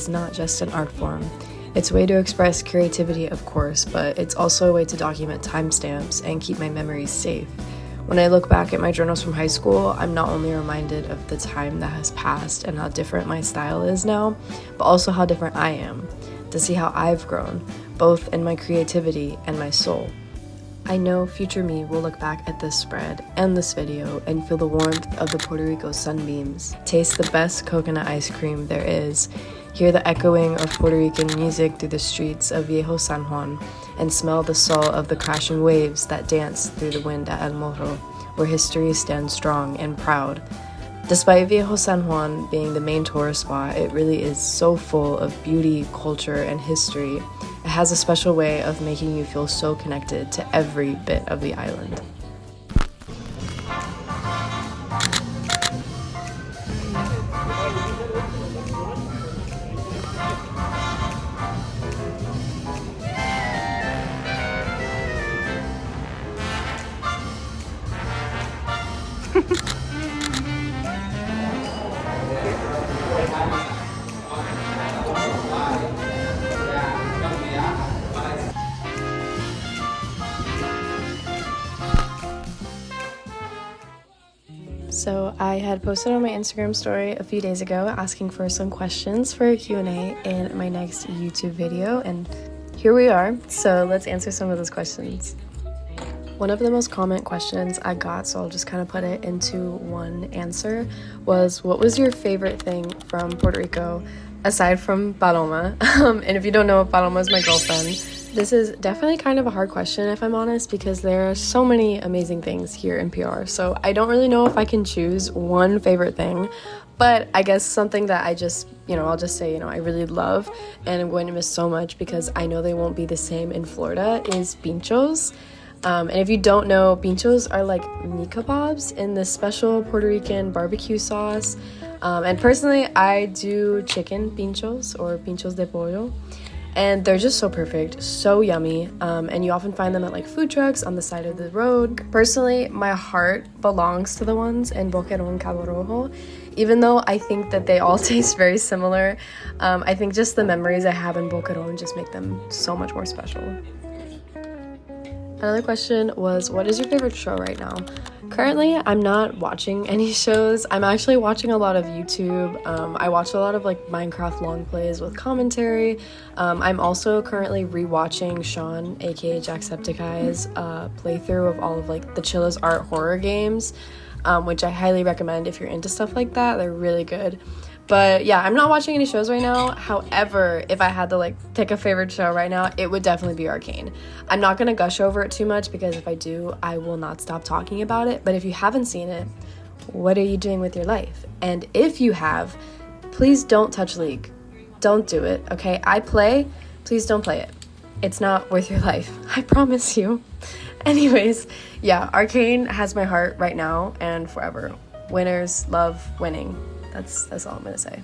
is not just an art form. It's a way to express creativity, of course, but it's also a way to document timestamps and keep my memories safe. When I look back at my journals from high school, I'm not only reminded of the time that has passed and how different my style is now, but also how different I am, to see how I've grown, both in my creativity and my soul. I know future me will look back at this spread and this video and feel the warmth of the Puerto Rico sunbeams, taste the best coconut ice cream there is, hear the echoing of Puerto Rican music through the streets of Viejo San Juan, and smell the soul of the crashing waves that dance through the wind at El Morro, where history stands strong and proud. Despite Viejo San Juan being the main tourist spot, it really is so full of beauty, culture, and history. It has a special way of making you feel so connected to every bit of the island. So I had posted on my Instagram story a few days ago asking for some questions for a Q&A in my next YouTube video, and here we are. So let's answer some of those questions. One of the most common questions I got, so I'll just kind of put it into one answer, was what was your favorite thing from Puerto Rico aside from Paloma? And if you don't know, Paloma is my girlfriend. This is definitely kind of a hard question, if I'm honest, because there are so many amazing things here in PR. So I don't really know if I can choose one favorite thing, but I guess something that I'll just say, I really love and I'm going to miss so much because I know they won't be the same in Florida is pinchos. And if you don't know, pinchos are like meat kebabs in this special Puerto Rican barbecue sauce. And personally, I do chicken pinchos or pinchos de pollo. And they're just so perfect, so yummy, and you often find them at like food trucks on the side of the road. Personally, my heart belongs to the ones in Boquerón, CABO, ROJO. Even though I think that they all taste very similar, I think just the memories I have in Boquerón just make them so much more special. Another question was, what is your favorite show right now? Currently, I'm not watching any shows. I'm actually watching a lot of YouTube. I watch a lot of like Minecraft long plays with commentary. I'm also currently rewatching Sean, aka Jacksepticeye's playthrough of all of like the Chilla's Art horror games, which I highly recommend if you're into stuff like that. They're really good. But yeah, I'm not watching any shows right now. However, if I had to like pick a favorite show right now, it would definitely be Arcane. I'm not going to gush over it too much because if I do, I will not stop talking about it. But if you haven't seen it, what are you doing with your life? And if you have, please don't touch League. Don't do it, okay? I play, please don't play it. It's not worth your life. I promise you. Anyways, yeah, Arcane has my heart right now and forever. Winners love winning. That's all I'm gonna say.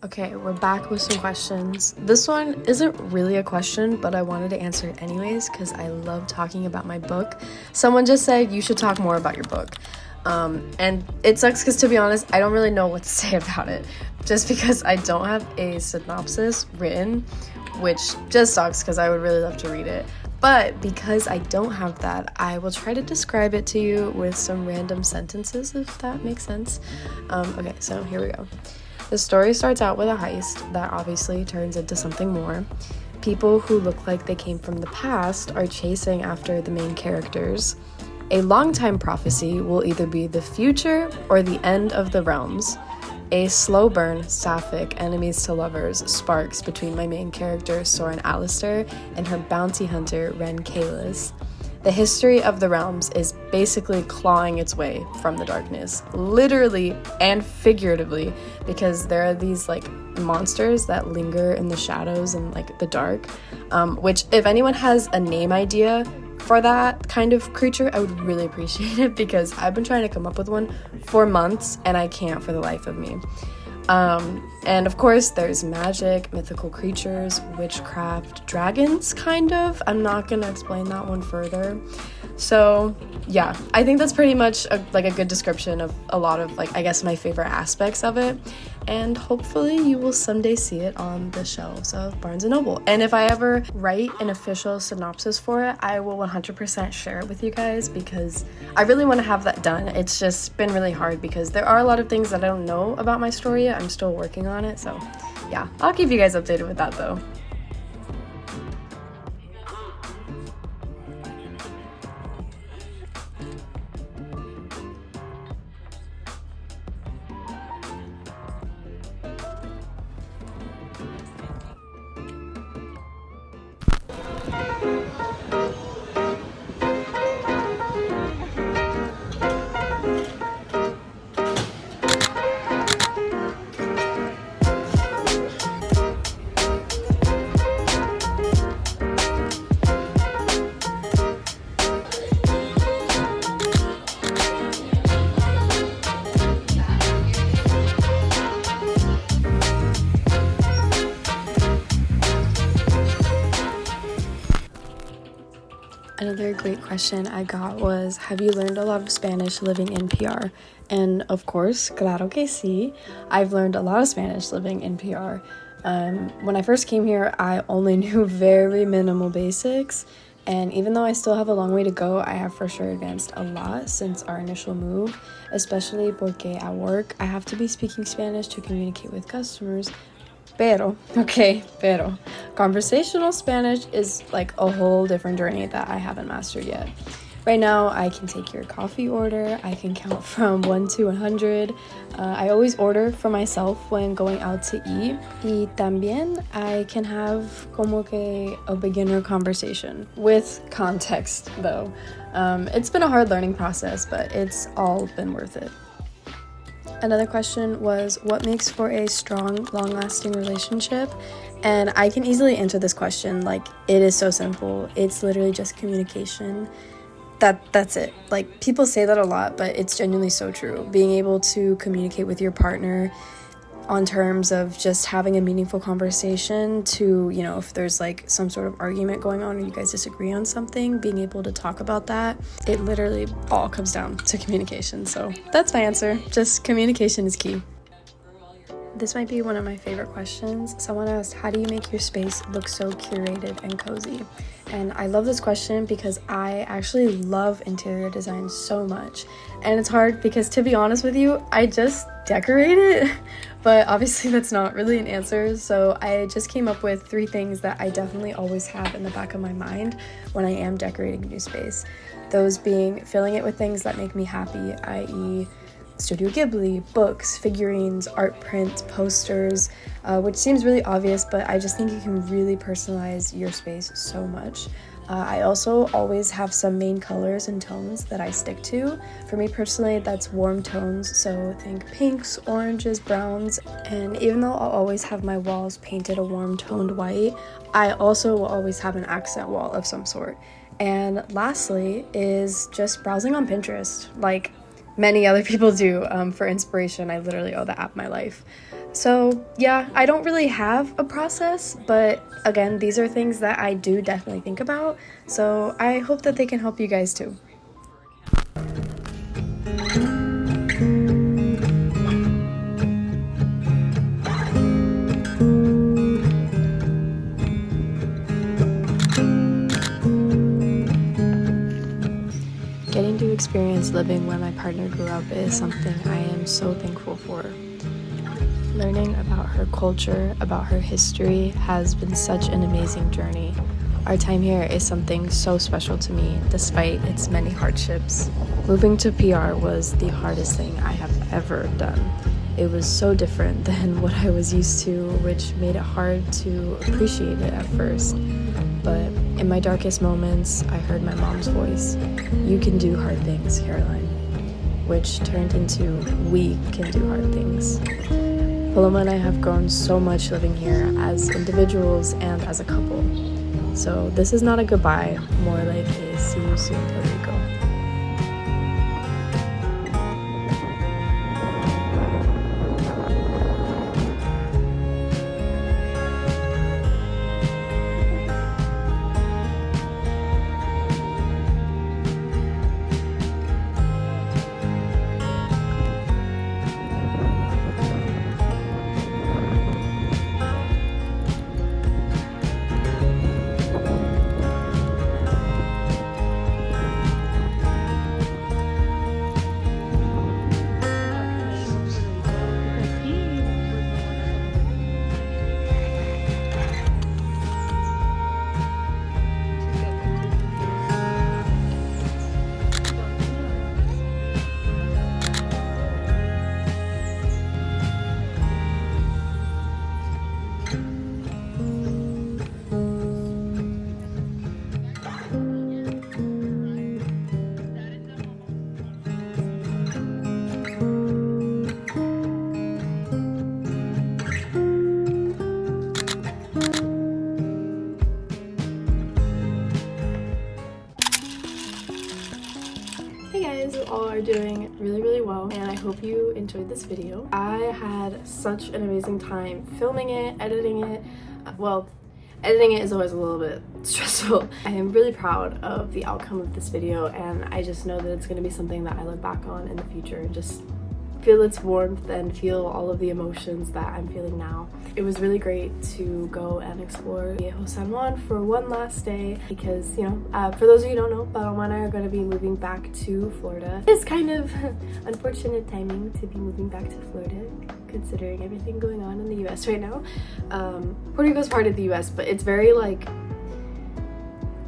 Okay, we're back with some questions. This one isn't really a question, but I wanted to answer it anyways because I love talking about my book. Someone just said you should talk more about your book. And it sucks because, to be honest, I don't really know what to say about it just because I don't have a synopsis written, which just sucks because I would really love to read it. But because I don't have that, I will try to describe it to you with some random sentences, if that makes sense. Okay, so here we go. The story starts out with a heist that obviously turns into something more. People who look like they came from the past are chasing after the main characters. A long-time prophecy will either be the future or the end of the realms. A slow burn, sapphic, enemies to lovers sparks between my main character, Soren Alistair, and her bounty hunter, Ren Kalis. The history of the realms is basically clawing its way from the darkness, literally and figuratively, because there are these like monsters that linger in the shadows and like the dark, which if anyone has a name idea for that kind of creature, I would really appreciate it, because I've been trying to come up with one for months and I can't for the life of me. And of course there's magic, mythical creatures, witchcraft, dragons, kind of. I'm not gonna explain that one further. So yeah, I think that's pretty much a good description of a lot of like, I guess, my favorite aspects of it. And hopefully you will someday see it on the shelves of Barnes & Noble. And if I ever write an official synopsis for it, I will 100% share it with you guys, because I really want to have that done. It's just been really hard because there are a lot of things that I don't know about my story yet. I'm still working on it. So yeah, I'll keep you guys updated with that though. Another great question I got was, have you learned a lot of Spanish living in PR? And of course, claro que sí, I've learned a lot of Spanish living in PR. When I first came here, I only knew very minimal basics, and even though I still have a long way to go, I have for sure advanced a lot since our initial move, especially porque at work, I have to be speaking Spanish to communicate with customers. Pero conversational Spanish is like a whole different journey that I haven't mastered yet. Right now, I can take your coffee order, I can count from 1 to 100. I always order for myself when going out to eat. Y también I can have como que a beginner conversation with context though. It's been a hard learning process, but it's all been worth it. Another question was, what makes for a strong, long-lasting relationship? And I can easily answer this question. Like, it is so simple. It's literally just communication. That's it. Like, people say that a lot, but it's genuinely so true. Being able to communicate with your partner on terms of just having a meaningful conversation to, you know, if there's like some sort of argument going on or you guys disagree on something, being able to talk about that. It literally all comes down to communication. So that's my answer. Just communication is key. This might be one of my favorite questions. Someone asked, how do you make your space look so curated and cozy? And I love this question because I actually love interior design so much. And it's hard because, to be honest with you, I just decorate it. But obviously that's not really an answer. So I just came up with 3 things that I definitely always have in the back of my mind when I am decorating a new space. Those being filling it with things that make me happy, i.e. Studio Ghibli, books, figurines, art prints, posters, which seems really obvious, but I just think you can really personalize your space so much. I also always have some main colors and tones that I stick to. For me personally, that's warm tones, so think pinks, oranges, browns, and even though I'll always have my walls painted a warm toned white, I also will always have an accent wall of some sort. And lastly is just browsing on Pinterest, like many other people do, for inspiration. I literally owe the app my life. So yeah, I don't really have a process, but again, these are things that I do definitely think about, so I hope that they can help you guys too. Getting to experience living where my partner grew up is something I am so thankful for. Learning about her culture, about her history, has been such an amazing journey. Our time here is something so special to me, despite its many hardships. Moving to PR was the hardest thing I have ever done. It was so different than what I was used to, which made it hard to appreciate it at first. But in my darkest moments, I heard my mom's voice. "You can do hard things, Caroline," which turned into "we can do hard things." Paloma and I have grown so much living here as individuals and as a couple. So this is not a goodbye, more like a see you soon, Puerto Rico. You all are doing really well, and I hope you enjoyed this video. I had such an amazing time filming it, editing it. Well, editing it is always a little bit stressful. I am really proud of the outcome of this video, and I just know that it's going to be something that I look back on in the future and just feel its warmth and feel all of the emotions that I'm feeling now. It was really great to go and explore Viejo San Juan for one last day because, you know, for those of you who don't know, Paloma and I are going to be moving back to Florida. It's kind of unfortunate timing to be moving back to Florida considering everything going on in the US right now. Puerto Rico is part of the US, but it's very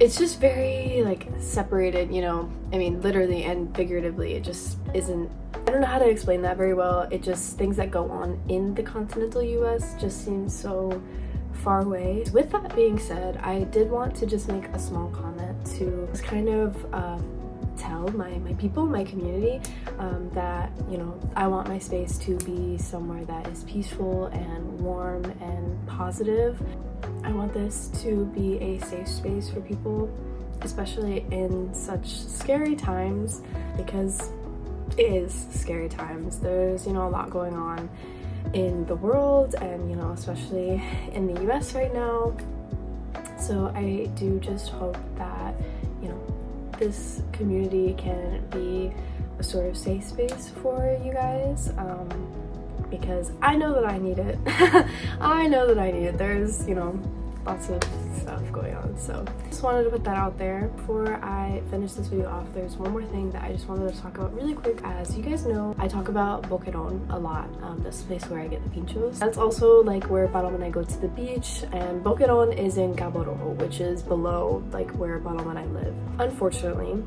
it's just very separated, you know. I mean, literally and figuratively, it just isn't. I don't know how to explain that very well. It just, things that go on in the continental US just seem so far away. With that being said, I did want to just make a small comment to just kind of tell my people, my community, that, you know, I want my space to be somewhere that is peaceful and warm and positive. I want this to be a safe space for people, especially in such scary times, because it is scary times. There's, you know, a lot going on in the world and, you know, especially in the US right now. So I do just hope that, you know, this community can be a sort of safe space for you guys, because I know that I need it. I know that I need it. There's, you know, lots of stuff going on, so just wanted to put that out there. Before I finish this video off, there's one more thing that I just wanted to talk about really quick. As you guys know, I talk about Boquerón a lot. That's the place where I get the pinchos. That's also where Paloma and I go to the beach, and Boquerón is in CABO, which is below where Paloma and I live. Unfortunately,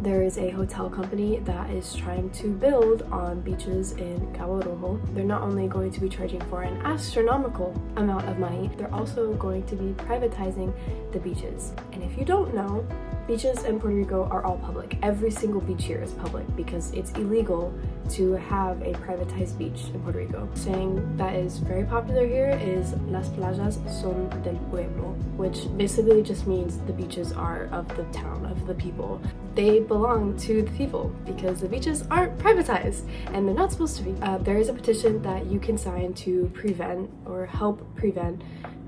there is a hotel company that is trying to build on beaches in CABO Rojo. They're not only going to be charging for an astronomical amount of money, they're also going to be privatizing the beaches. And if you don't know, beaches in Puerto Rico are all public. Every single beach here is public because it's illegal to have a privatized beach in Puerto Rico. Saying that is very popular here is "Las playas son del pueblo," which basically just means the beaches are of the town, of the people. They belong to the people because the beaches aren't privatized and they're not supposed to be. There is a petition that you can sign to prevent or help prevent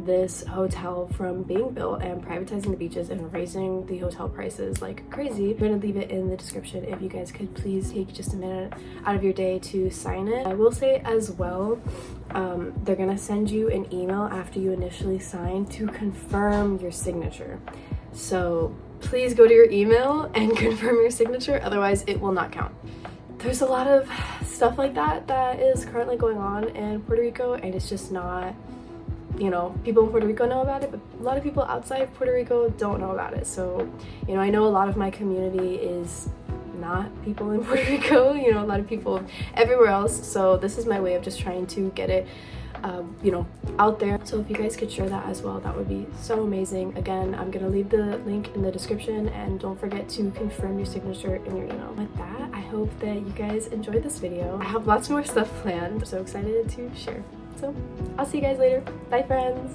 this hotel from being built and privatizing the beaches and raising the hotel prices like crazy. I'm gonna leave it in the description if you guys could please take just a minute out of your day to sign it. I will say as well, they're gonna send you an email after you initially sign to confirm your signature. So please go to your email and confirm your signature, otherwise it will not count. there's a lot of stuff like that is currently going on in Puerto Rico, and it's just not, you know, people in Puerto Rico know about it, but a lot of people outside of Puerto Rico don't know about it. So, you know, I know a lot of my community is not people in Puerto Rico, you know, a lot of people everywhere else. So this is my way of just trying to get it, you know, out there. So if you guys could share that as well, that would be so amazing. Again, I'm gonna leave the link in the description, and don't forget to confirm your signature in your email. With that, I hope that you guys enjoyed this video. I have lots more stuff planned. I'm so excited to share. So I'll see you guys later. Bye, friends.